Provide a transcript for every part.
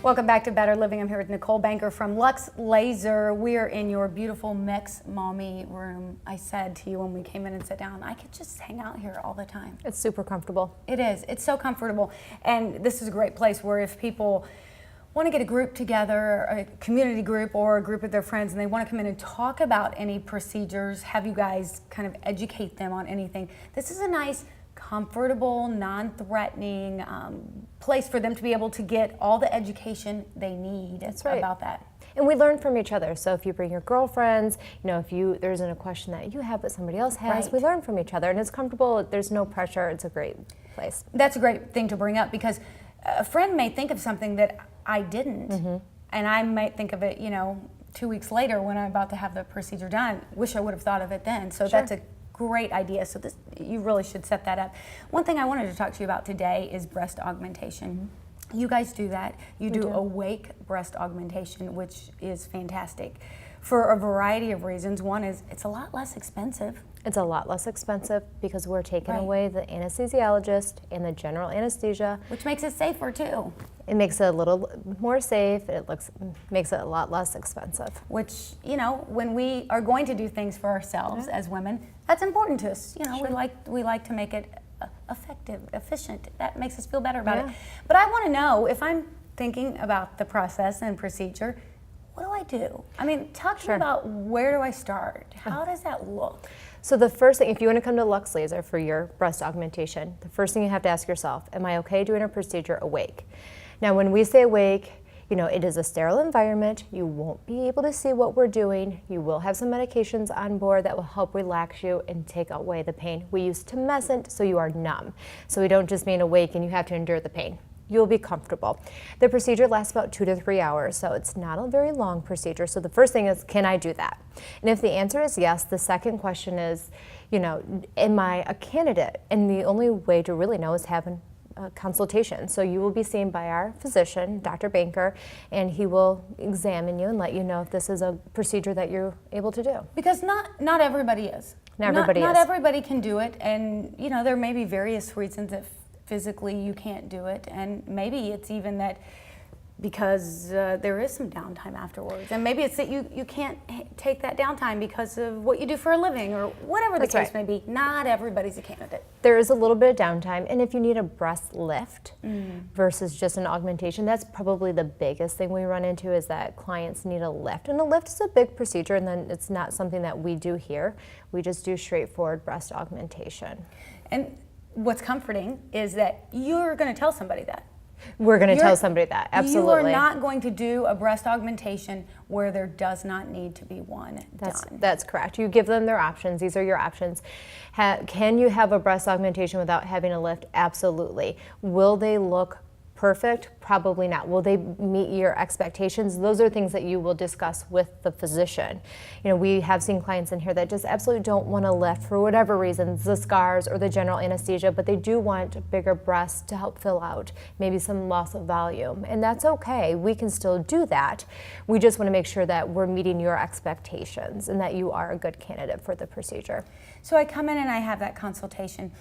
Welcome back to Better Living. I'm here with Nicole Banker from Luxe Laser. We are in your beautiful mix Maumee room. I said to you when we came in and sat down, I could just hang out here all the time. It's super comfortable. It is. It's so comfortable. And this is a great place where if people want to get a group together, a community group or a group of their friends, and they want to come in and talk about any procedures, have you guys kind of educate them on anything. This is a nice, comfortable, non-threatening place for them to be able to get all the education they need. That's right. About that. And we learn from each other. So if you bring your girlfriends, if there isn't a question that you have but somebody else has, Right. we learn from each other, and it's comfortable. There's no pressure. It's a great place. That's a great thing to bring up because a friend may think of something that I didn't, and I might think of it, 2 weeks later when I'm about to have the procedure done. Wish I would have thought of it then. So Sure. that's a great idea. So you really should set that up. One thing I wanted to talk to you about today is breast augmentation. You guys do that. You do awake breast augmentation, which is fantastic for a variety of reasons. One is it's a lot less expensive. It's a lot less expensive because we're taking Right. away the anesthesiologist and the general anesthesia. Which makes it safer too. It makes it a little more safe. Makes it a lot less expensive. Which, when we are going to do things for ourselves as women, that's important to us. Sure. We like to make it effective, efficient. That makes us feel better about Yeah. it. But I want to know, if I'm thinking about the process and procedure, what do I do? I mean, talk to me about, where do I start? How does that look? So the first thing, if you want to come to Luxe Laser for your breast augmentation, the first thing you have to ask yourself, am I okay doing a procedure awake? Now, when we say awake, it is a sterile environment. You won't be able to see what we're doing. You will have some medications on board that will help relax you and take away the pain. We use tumescent, so you are numb. So we don't just mean awake and you have to endure the pain. You'll be comfortable. The procedure lasts about 2 to 3 hours, so it's not a very long procedure. So the first thing is, can I do that? And if the answer is yes, the second question is, am I a candidate? And the only way to really know is having a consultation. So you will be seen by our physician, Dr. Banker, and he will examine you and let you know if this is a procedure that you're able to do. Because not everybody is. Not everybody Not is. everybody can do it, and there may be various reasons that physically you can't do it, and maybe it's even that because there is some downtime afterwards, and maybe it's that you can't take that downtime because of what you do for a living or whatever the case may be. Not everybody's a candidate. There is a little bit of downtime, and if you need a breast lift versus just an augmentation, that's probably the biggest thing we run into, is that clients need a lift. And a lift is a big procedure, and then it's not something that we do here. We just do straightforward breast augmentation. And what's comforting is that you're going to tell somebody that. We're going to tell somebody that, absolutely. You are not going to do a breast augmentation where there does not need to be one done. That's correct. You give them their options. These are your options. Can you have a breast augmentation without having a lift? Absolutely. Will they look perfect? Probably not. Will they meet your expectations? Those are things that you will discuss with the physician. We have seen clients in here that just absolutely don't want to lift for whatever reasons, the scars or the general anesthesia, but they do want bigger breasts to help fill out maybe some loss of volume. And that's okay. We can still do that. We just want to make sure that we're meeting your expectations and that you are a good candidate for the procedure. So I come in and I have that consultation.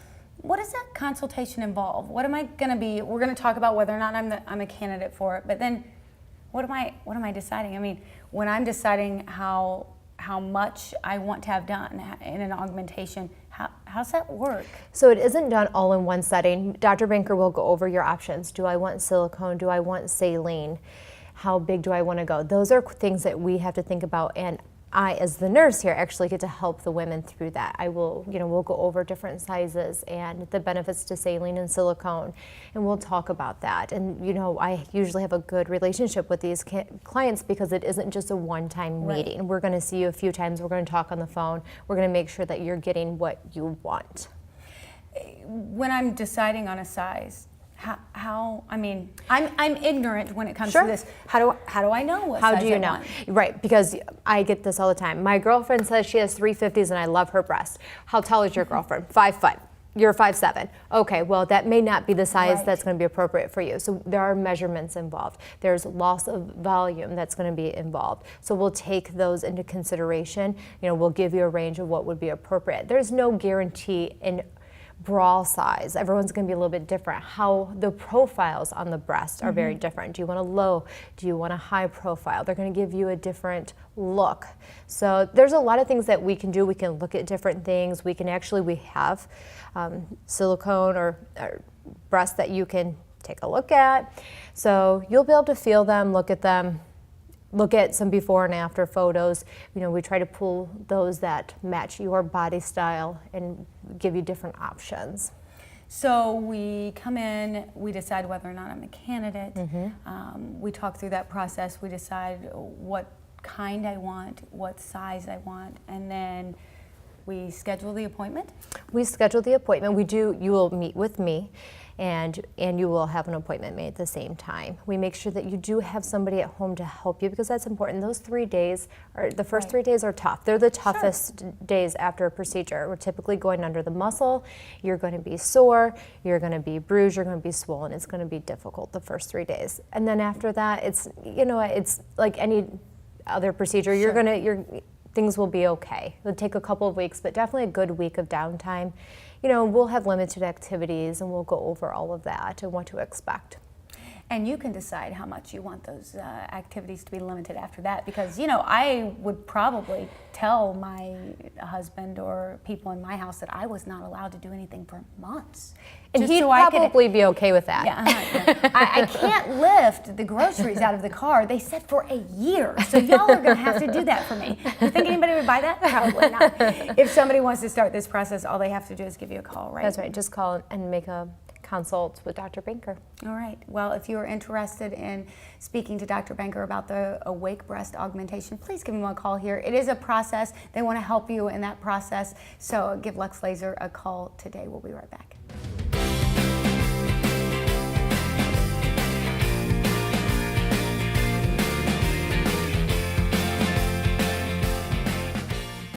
What does that consultation involve? What am I going to be? We're going to talk about whether or not I'm a candidate for it. But then, what am I deciding? I mean, when I'm deciding how much I want to have done in an augmentation, how's that work? So it isn't done all in one setting. Dr. Banker will go over your options. Do I want silicone? Do I want saline? How big do I want to go? Those are things that we have to think about, and I, as the nurse here, actually get to help the women through that. I will, we'll go over different sizes and the benefits to saline and silicone, and we'll talk about that. And, I usually have a good relationship with these clients because it isn't just a one-time meeting. We're going to see you a few times. We're going to talk on the phone. We're going to make sure that you're getting what you want. When I'm deciding on a size, I'm ignorant when it comes to this. How do I know what size I want? How do you know? Right, because I get this all the time. My girlfriend says she has 350s and I love her breast. How tall is your girlfriend? 5 foot. You're 5'7". Okay, well, that may not be the size that's going to be appropriate for you. So there are measurements involved. There's loss of volume that's going to be involved. So we'll take those into consideration. We'll give you a range of what would be appropriate. There's no guarantee in bra size. Everyone's going to be a little bit different. How the profiles on the breast are very different. Do you want a low? Do you want a high profile? They're going to give you a different look. So there's a lot of things that we can do. We can look at different things. We have silicone or breasts that you can take a look at. So you'll be able to feel them, look at them, look at some before and after photos. You know, we try to pull those that match your body style and give you different options. So we come in, we decide whether or not I'm a candidate. We talk through that process. We decide what kind I want, what size I want, and then we schedule the appointment. We schedule the appointment. You will meet with me, and you will have an appointment made at the same time. We make sure that you do have somebody at home to help you, because that's important. Those 3 days, the first 3 days are tough. They're the toughest days after a procedure. We're typically going under the muscle. You're going to be sore, you're going to be bruised, you're going to be swollen. It's going to be difficult the first 3 days. And then after that, it's like any other procedure. Things will be okay. It'll take a couple of weeks, but definitely a good week of downtime. You know, we'll have limited activities, and we'll go over all of that and what to expect. And you can decide how much you want those activities to be limited after that, because, you know, I would probably tell my husband or people in my house that I was not allowed to do anything for months. And he'd probably be okay with that. Yeah, I can't lift the groceries out of the car. They said for a year. So y'all are going to have to do that for me. You think anybody would buy that? Probably not. If somebody wants to start this process, all they have to do is give you a call, right? That's right. Just call and make a consult with Dr. Banker. All right. Well, if you are interested in speaking to Dr. Banker about the awake breast augmentation, please give me a call here. It is a process. They want to help you in that process. So give Luxe Laser a call today. We'll be right back.